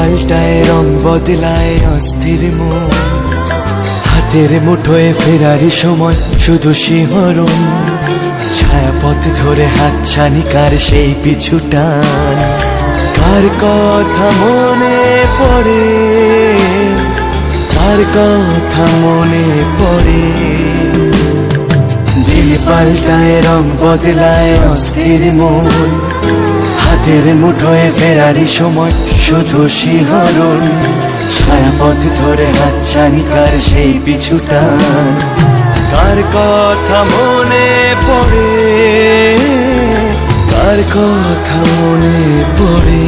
পাল্টায় রং বদলায় অস্থির মন, হাতের মুঠোয় ফেরারি সময় শুধু শিহরণ, ছায়াপথ ধরে হাতছানি কার সেই পিছু টান। কার কথা মনে পড়ে, কার কথা মনে পড়ে। দিন পাল্টায় রং বদলায় অস্থির মন, হাতের মুঠোয় ফেরারি সময় শুধু শিহরণ, ছায়াপথ ধরে হাতছানি কার সেই পিছু টান। কার কথা মনে পড়ে, কার কথা মনে পড়ে।